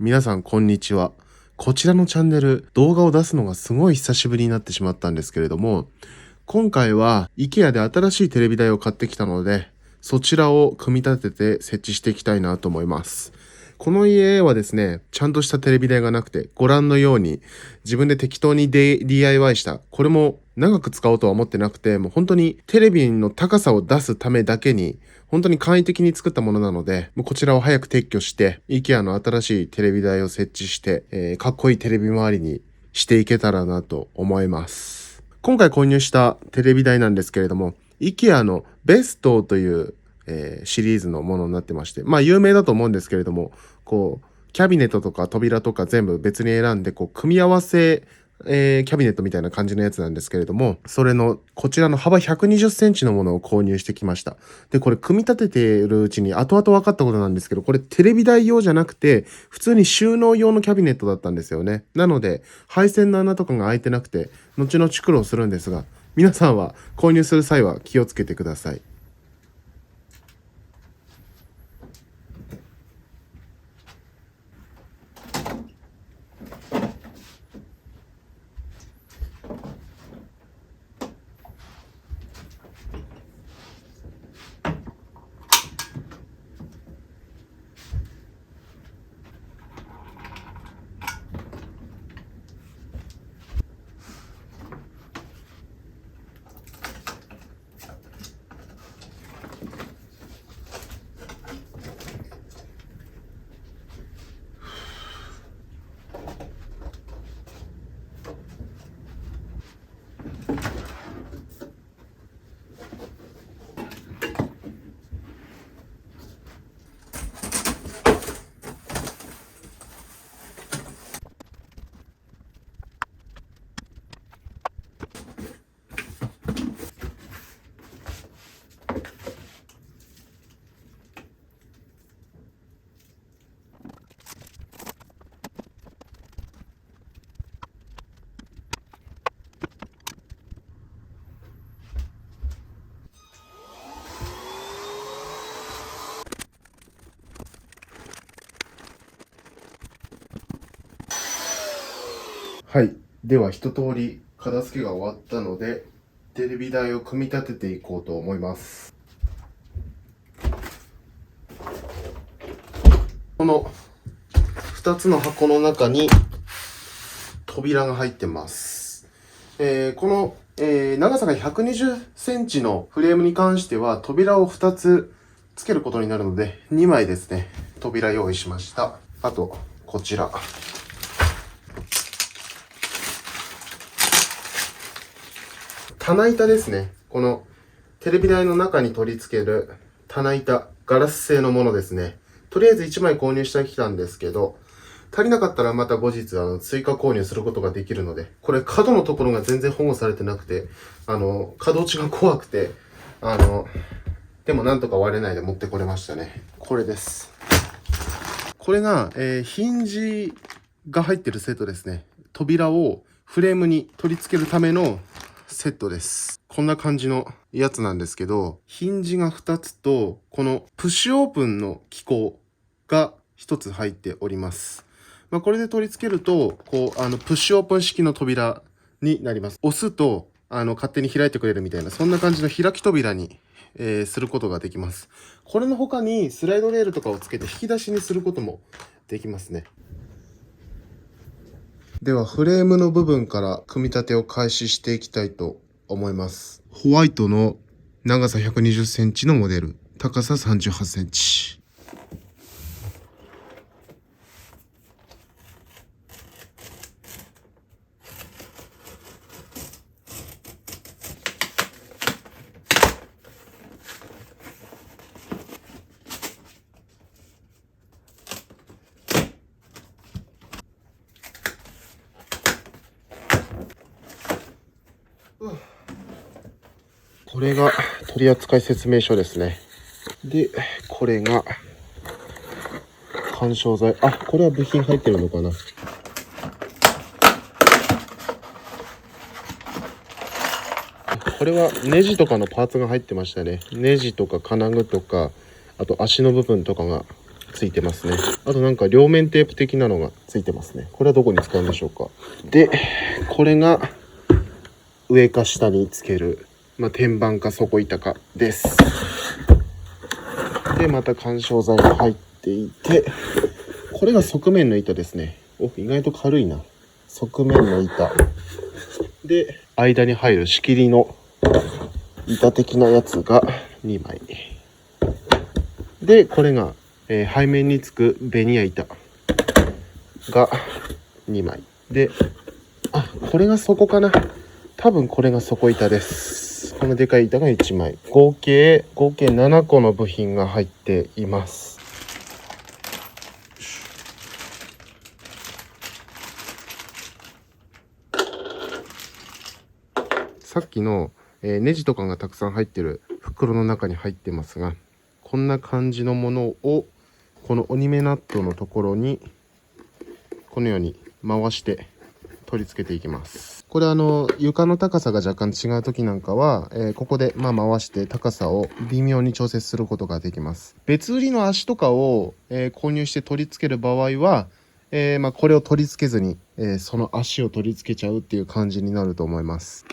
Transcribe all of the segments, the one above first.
皆さんこんにちは。こちらのチャンネル、動画を出すのがすごい久しぶりになってしまったんですけれども、今回は IKEA で新しいテレビ台を買ってきたので、そちらを組み立てて設置していきたいなと思います。この家はですね、ちゃんとしたテレビ台がなくて、ご覧のように自分で適当にDIY した、これも長く使おうとは思ってなくて、もう本当にテレビの高さを出すためだけに、本当に簡易的に作ったものなので、もうこちらを早く撤去して、IKEA の新しいテレビ台を設置して、かっこいいテレビ周りにしていけたらなと思います。今回購入したテレビ台なんですけれども、IKEA のベストという、シリーズのものになってまして、まあ有名だと思うんですけれども、こう、キャビネットとか扉とか全部別に選んで、こう、組み合わせ、キャビネットみたいな感じのやつなんですけれども、それの、こちらの幅120センチのものを購入してきました。で、これ組み立てているうちに後々分かったことなんですけど、これテレビ台用じゃなくて、普通に収納用のキャビネットだったんですよね。なので、配線の穴とかが開いてなくて、後々苦労するんですが、皆さんは購入する際は気をつけてください。はい。では一通り片付けが終わったので、テレビ台を組み立てていこうと思います。この2つの箱の中に扉が入ってます。この、長さが120センチのフレームに関しては扉を2つつけることになるので、2枚ですね、扉用意しました。あと、こちら。棚板ですね。このテレビ台の中に取り付ける棚板、ガラス製のものですね。とりあえず1枚購入してきたんですけど、足りなかったらまた後日追加購入することができるので、これ角のところが全然保護されてなくて、角落ちが怖くて、でもなんとか割れないで持ってこれましたね。これです。これが、ヒンジが入ってるセットですね。扉をフレームに取り付けるためのセットです。こんな感じのやつなんですけど、ヒンジが2つと、このプッシュオープンの機構が1つ入っております。これで取り付けると、こう、プッシュオープン式の扉になります。押すと、勝手に開いてくれるみたいな、そんな感じの開き扉に、することができます。これの他にスライドレールとかをつけて引き出しにすることもできますね。ではフレームの部分から組み立てを開始していきたいと思います。ホワイトの長さ120センチのモデル、高さ38センチ。これが取扱説明書ですね。で、これが緩衝材。あ、これは部品入ってるのかな。これはネジとかのパーツが入ってましたね。ネジとか金具とか、あと足の部分とかがついてますね。あとなんか両面テープ的なのがついてますね。これはどこに使うんでしょうか。で、これが上か下につける、天板か底板かです。で、また緩衝材が入っていて、これが側面の板ですね。意外と軽いな。側面の板。で、間に入る仕切りの板的なやつが2枚。で、これが、背面につくベニヤ板が2枚。で、これが底かな。多分これが底板です。このでかい板が1枚。合計7個の部品が入っています。さっきの、ネジとかがたくさん入ってる袋の中に入ってますが、こんな感じのものをこの折り目ナットのところにこのように回して取り付けていきます。これ床の高さが若干違う時なんかは、ここで回して高さを微妙に調節することができます。別売りの足とかを、購入して取り付ける場合は、これを取り付けずに、その足を取り付けちゃうっていう感じになると思います。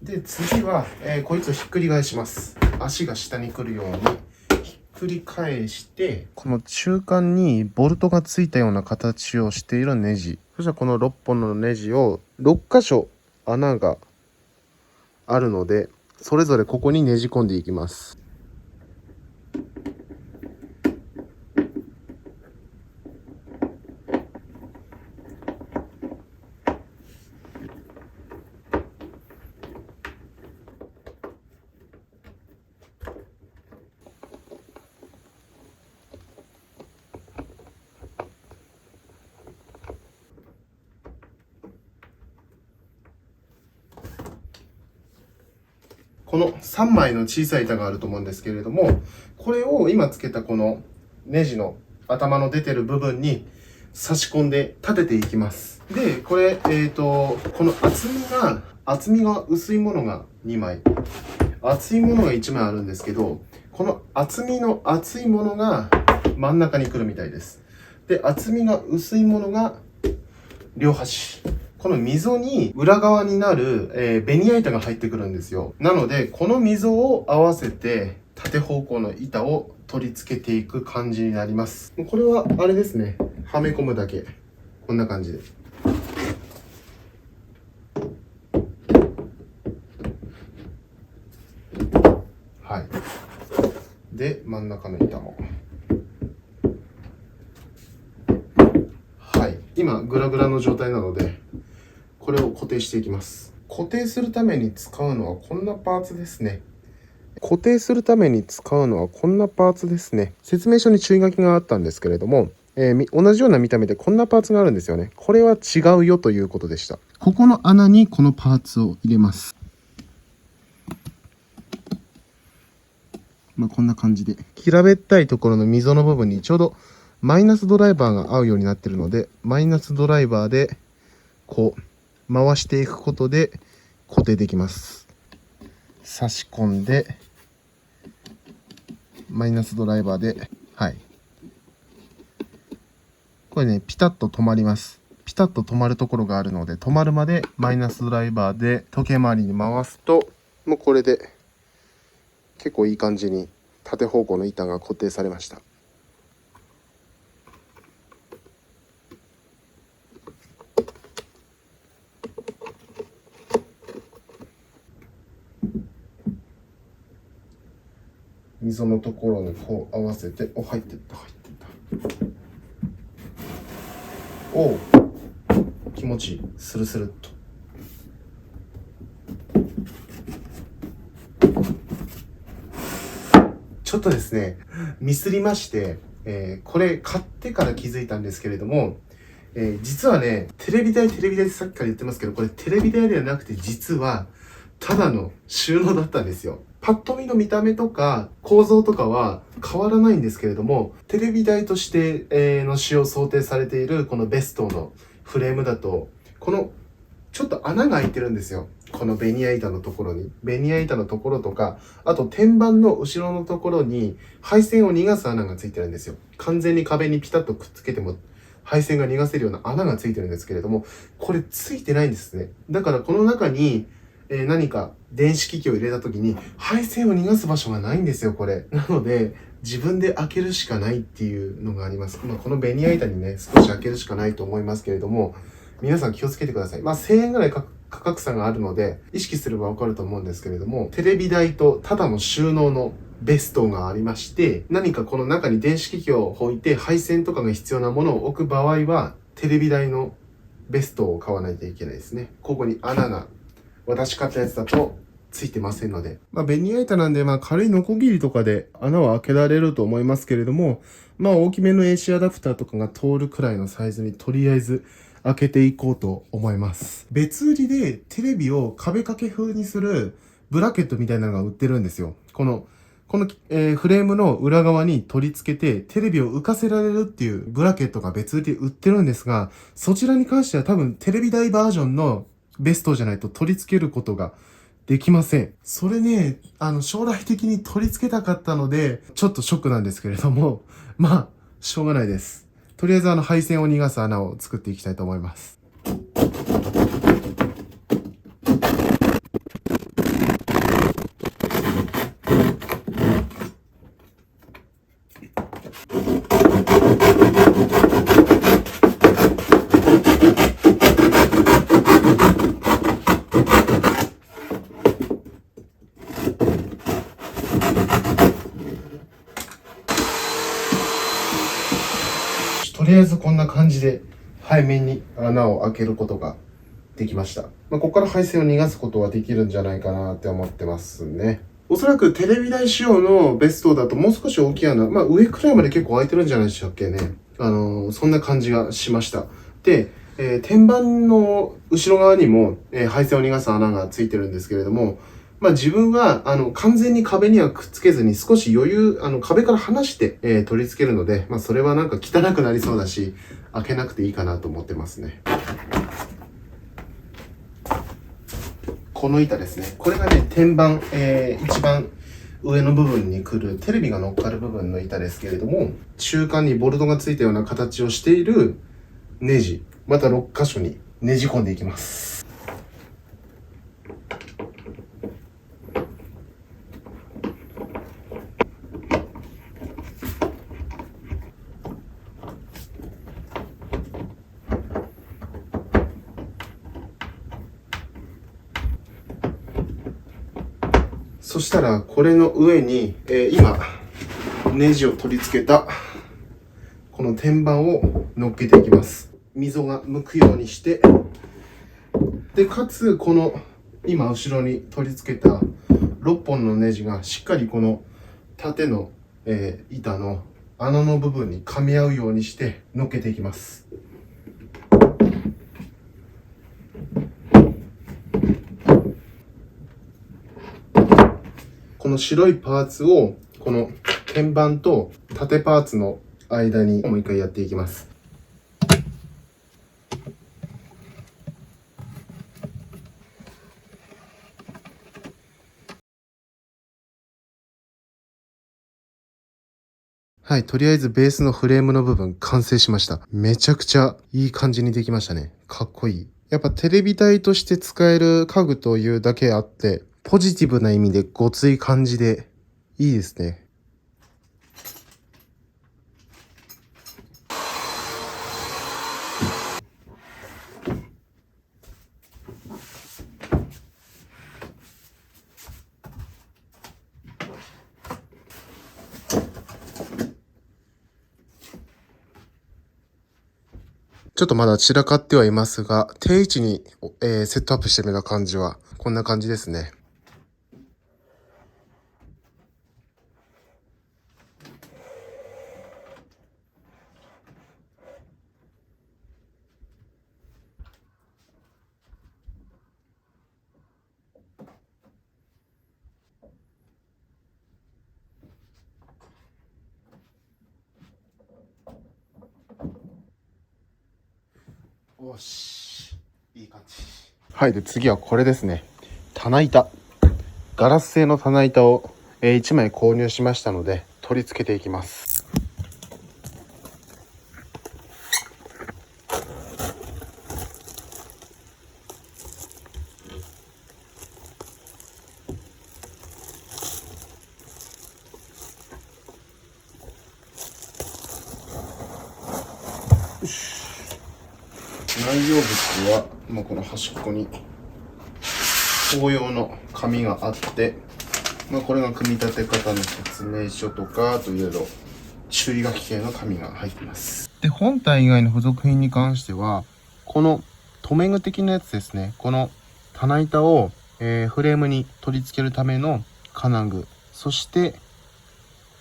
で、次は、こいつをひっくり返します。足が下に来るようにひっくり返して、この中間にボルトがついたような形をしているネジ。そしたらこの6本のネジを6箇所穴があるので、それぞれここにねじ込んでいきます。この3枚の小さい板があると思うんですけれども、これを今つけたこのネジの頭の出てる部分に差し込んで立てていきます。で、これ、この厚みが薄いものが2枚、厚いものが1枚あるんですけど、この厚みの厚いものが真ん中に来るみたいです。で、厚みが薄いものが両端。この溝に裏側になる、ベニヤ板が入ってくるんですよ。なので、この溝を合わせて縦方向の板を取り付けていく感じになります。これはあれですね。はめ込むだけ。こんな感じで。はい。で、真ん中の板も。はい。今、グラグラの状態なので、これを固定していきます。固定するために使うのはこんなパーツですね。固定するために使うのはこんなパーツですね。説明書に注意書きがあったんですけれども、同じような見た目でこんなパーツがあるんですよね。これは違うよということでした。ここの穴にこのパーツを入れます。こんな感じで。平べったいところの溝の部分にちょうどマイナスドライバーが合うようになっているので、マイナスドライバーでこう回していくことで固定できます。差し込んで、マイナスドライバーで、はい。これね、ピタッと止まります。ピタッと止まるところがあるので、止まるまでマイナスドライバーで時計回りに回すと、もうこれで結構いい感じに縦方向の板が固定されました。溝のところにこう合わせて、入ってった。気持ちいい。スルスルっと。ちょっとですね、ミスりまして、これ買ってから気づいたんですけれども、実はね、テレビ台ってさっきから言ってますけど、これテレビ台ではなくて、実はただの収納だったんですよ。パッと見の見た目とか構造とかは変わらないんですけれども、テレビ台として、の使用想定されているこのベストのフレームだと、このちょっと穴が開いてるんですよ。このベニヤ板のところに。ベニヤ板のところとか、あと天板の後ろのところに配線を逃がす穴がついてるんですよ。完全に壁にピタッとくっつけても配線が逃がせるような穴がついてるんですけれども、これついてないんですね。だからこの中に、何か電子機器を入れた時に配線を逃がす場所がないんですよ、これ。なので、自分で開けるしかないっていうのがあります。このベニヤ板にね、少し開けるしかないと思いますけれども、皆さん気をつけてください。1000円ぐらい価格差があるので、意識すればわかると思うんですけれども、テレビ台とただの収納のベストがありまして、何かこの中に電子機器を置いて配線とかが必要なものを置く場合は、テレビ台のベストを買わないといけないですね。ここに穴が、私買ったやつだとついてませんので。ベニヤ板なんで、軽いノコギリとかで穴は開けられると思いますけれども、大きめの AC アダプターとかが通るくらいのサイズにとりあえず開けていこうと思います。別売りでテレビを壁掛け風にするブラケットみたいなのが売ってるんですよ。このフレームの裏側に取り付けてテレビを浮かせられるっていうブラケットが別売りで売ってるんですが、そちらに関しては多分テレビ台バージョンのベストじゃないと取り付けることができません。それね、将来的に取り付けたかったので、ちょっとショックなんですけれども、しょうがないです。とりあえず配線を逃がす穴を作っていきたいと思います。とりあえずこんな感じで背面に穴を開けることができました。ここから配線を逃がすことはできるんじゃないかなって思ってますね。おそらくテレビ台仕様のベストだともう少し大きい穴、上くらいまで結構開いてるんじゃないでしたっけね。そんな感じがしました。で、天板の後ろ側にも、配線を逃がす穴がついてるんですけれども、自分は、完全に壁にはくっつけずに少し余裕、壁から離して、取り付けるので、それはなんか汚くなりそうだし、開けなくていいかなと思ってますね。この板ですね。これがね、天板、一番上の部分に来るテレビが乗っかる部分の板ですけれども、中間にボルトがついたような形をしているネジ、また6箇所にねじ込んでいきます。そしたらこれの上に、今ネジを取り付けたこの天板を乗っけていきます。溝が向くようにして、でかつこの今後ろに取り付けた6本のネジがしっかりこの縦の、板の穴の部分に噛み合うようにして乗っけていきます。この白いパーツをこの天板と縦パーツの間にもう一回やっていきます。はい、とりあえずベースのフレームの部分完成しました。めちゃくちゃいい感じにできましたね。かっこいい。やっぱテレビ台として使える家具というだけあって、ポジティブな意味でごつい感じでいいですね。ちょっとまだ散らかってはいますが、定位置に、セットアップしてみた感じはこんな感じですね。よし、いい感じ。はい、で次はこれですね。棚板。ガラス製の棚板を、1枚購入しましたので取り付けていきます。内容物はもうこの端っこに応用の紙があって、これが組み立て方の説明書とか、あといろいろ注意書き系の紙が入っています。で、本体以外の付属品に関しては、この留め具的なやつですね。この棚板を、フレームに取り付けるための金具、そして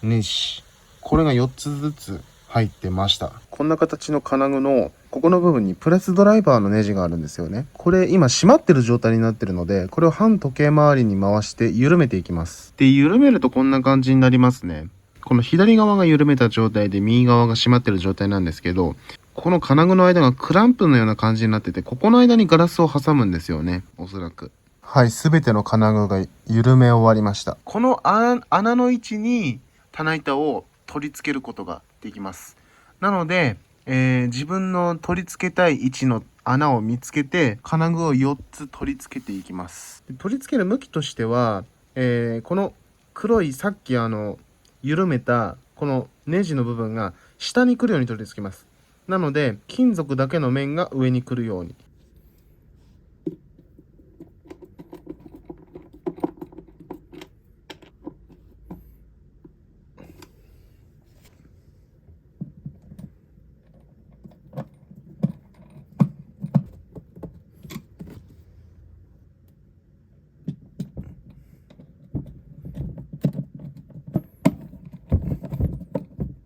ネジ。これが4つずつ入ってました。こんな形の金具のここの部分にプレスドライバーのネジがあるんですよね。これ今閉まってる状態になってるので、これを反時計回りに回して緩めていきます。で、緩めるとこんな感じになりますね。この左側が緩めた状態で右側が閉まってる状態なんですけど、この金具の間がクランプのような感じになってて、ここの間にガラスを挟むんですよね。おそらく。はい、すべての金具が緩め終わりました。この穴の位置に棚板を取り付けることができます。なので、自分の取り付けたい位置の穴を見つけて金具を4つ取り付けていきます。取り付ける向きとしては、この黒いさっき緩めたこのネジの部分が下に来るように取り付けます。なので金属だけの面が上に来るように。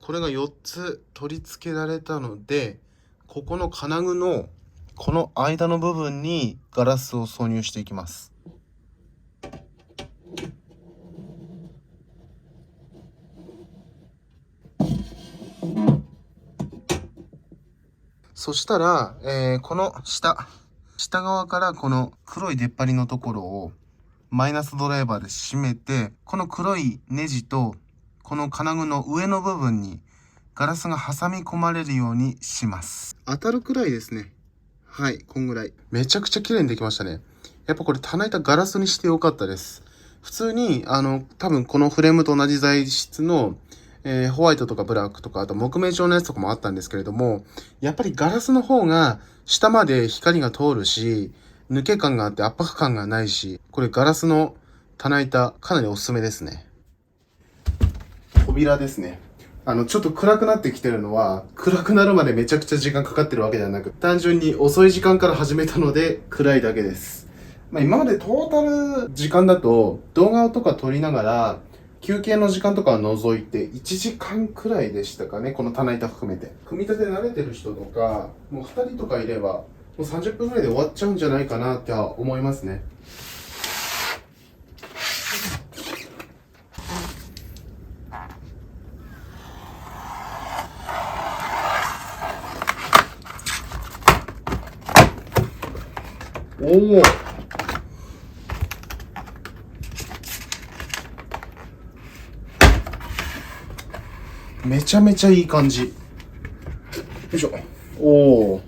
これが4つ取り付けられたので、ここの金具のこの間の部分にガラスを挿入していきます。そしたら、この下側からこの黒い出っ張りのところをマイナスドライバーで締めて、この黒いネジとこの金具の上の部分にガラスが挟み込まれるようにします。当たるくらいですね。はい、こんぐらい。めちゃくちゃ綺麗にできましたね。やっぱこれ棚板ガラスにしてよかったです。普通に、多分このフレームと同じ材質の、ホワイトとかブラックとか、あと木目調のやつとかもあったんですけれども、やっぱりガラスの方が下まで光が通るし、抜け感があって圧迫感がないし、これガラスの棚板かなりおすすめですね。扉ですね。ちょっと暗くなってきてるのは、暗くなるまでめちゃくちゃ時間かかってるわけではなく、単純に遅い時間から始めたので暗いだけです。今までトータル時間だと動画とか撮りながら休憩の時間とかを除いて1時間くらいでしたかね、この棚板含めて。組み立て慣れてる人とか、もう2人とかいれば、もう30分くらいで終わっちゃうんじゃないかなって思いますね。おお。めちゃめちゃいい感じ。よいしょ。おお。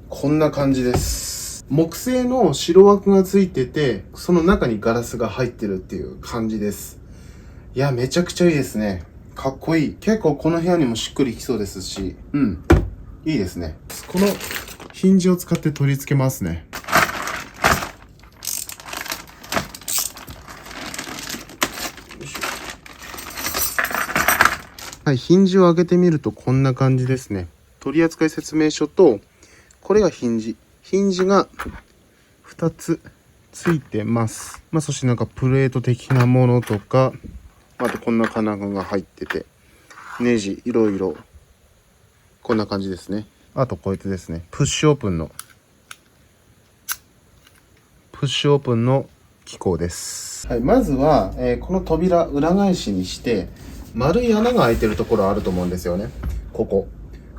こんな感じです。木製の白枠がついてて、その中にガラスが入ってるっていう感じです。いや、めちゃくちゃいいですね。かっこいい。結構この部屋にもしっくりきそうですし、いいですね。このヒンジを使って取り付けますね。はい、ヒンジを開けてみるとこんな感じですね。取扱説明書と、これがヒンジ。ヒンジが2つついてます。そしてなんかプレート的なものとか、あとこんな金具が入ってて、ネジいろいろ、こんな感じですね。あとこいつですね。プッシュオープンの機構です。はい、まずは、この扉裏返しにして、丸い穴が開いてるところあると思うんですよね。こ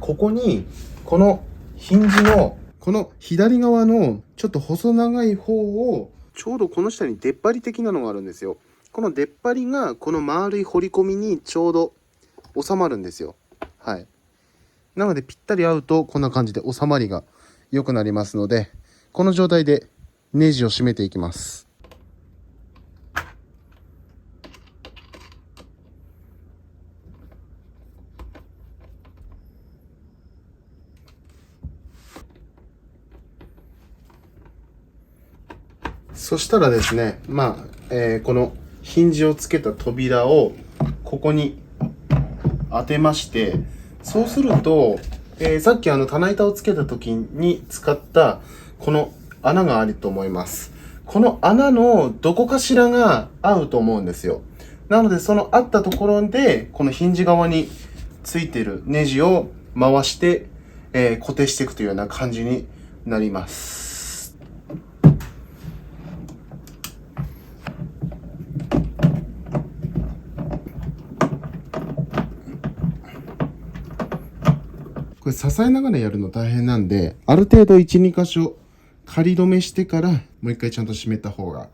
ここに、このヒンジの、この左側のちょっと細長い方を、ちょうどこの下に出っ張り的なのがあるんですよ。この出っ張りが、この丸い彫り込みにちょうど収まるんですよ。はい。なのでぴったり合うと、こんな感じで収まりが良くなりますので、この状態でネジを締めていきます。そしたらですね、このヒンジをつけた扉をここに当てまして、そうすると、さっき棚板をつけた時に使ったこの穴があると思います。この穴のどこかしらが合うと思うんですよ。なのでその合ったところで、このヒンジ側についているネジを回して、固定していくというような感じになります。これ支えながらやるの大変なんで、ある程度1、2箇所仮止めしてからもう一回ちゃんと締めた方が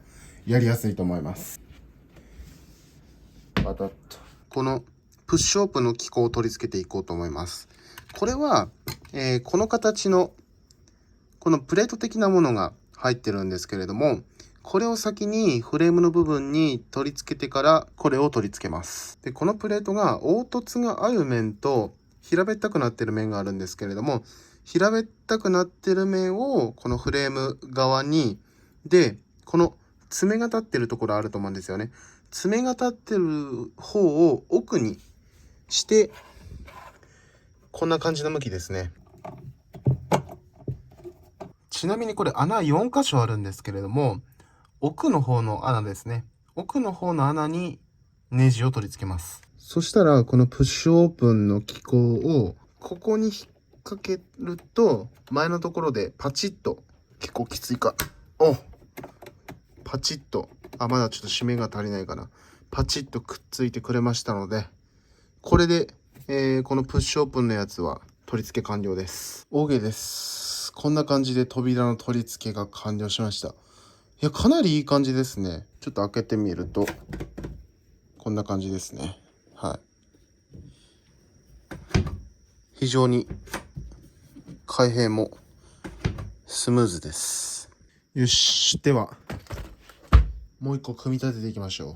やりやすいと思います。バタッと。このプッシュオープンの機構を取り付けていこうと思います。これは、この形のこのプレート的なものが入ってるんですけれども、これを先にフレームの部分に取り付けてからこれを取り付けます。で、このプレートが凹凸がある面と平べったくなってる面があるんですけれども、平べったくなってる面をこのフレーム側に、で、この爪が立ってるところあると思うんですよね。爪が立ってる方を奥にして、こんな感じの向きですね。ちなみにこれ穴4箇所あるんですけれども、奥の方の穴ですね。奥の方の穴にネジを取り付けます。そしたら、このプッシュオープンの機構を、ここに引っ掛けると、前のところでパチッと、結構きついか。パチッと、まだちょっと締めが足りないかな。パチッとくっついてくれましたので、これで、このプッシュオープンのやつは取り付け完了です。OK です。こんな感じで扉の取り付けが完了しました。いや、かなりいい感じですね。ちょっと開けてみると、こんな感じですね。はい。非常に開閉もスムーズです。よし。では、もう一個組み立てていきましょう。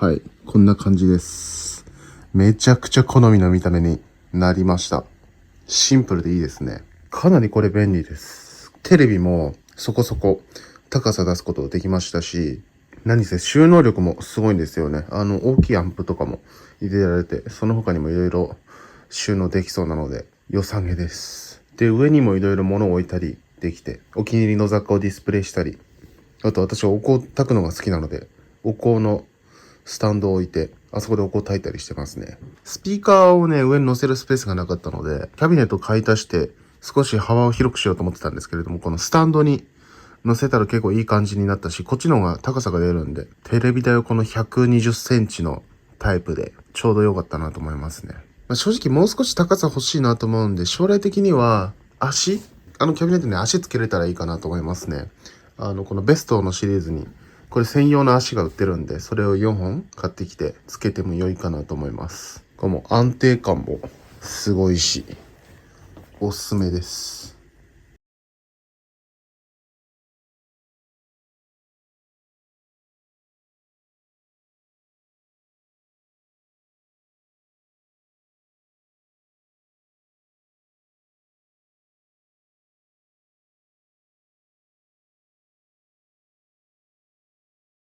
はい、こんな感じです。めちゃくちゃ好みの見た目になりました。シンプルでいいですね。かなりこれ便利です。テレビもそこそこ高さ出すことできましたし、何せ収納力もすごいんですよね。大きいアンプとかも入れられて、その他にもいろいろ収納できそうなので、良さげです。で、上にもいろいろ物を置いたりできて、お気に入りの雑貨をディスプレイしたり、あと私はお香を炊くのが好きなので、お香のスタンドを置いて、あそこでお香を炊いたりしてますね。スピーカーをね、上に乗せるスペースがなかったので、キャビネットを買い足して、少し幅を広くしようと思ってたんですけれども、このスタンドに乗せたら結構いい感じになったし、こっちの方が高さが出るんで、テレビ台をこの120センチのタイプでちょうど良かったなと思いますね。正直もう少し高さ欲しいなと思うんで、将来的には足、キャビネットに足つけれたらいいかなと思いますね。このベストのシリーズに、これ専用の足が売ってるんで、それを4本買ってきてつけても良いかなと思います。これも安定感もすごいし、おすすめです。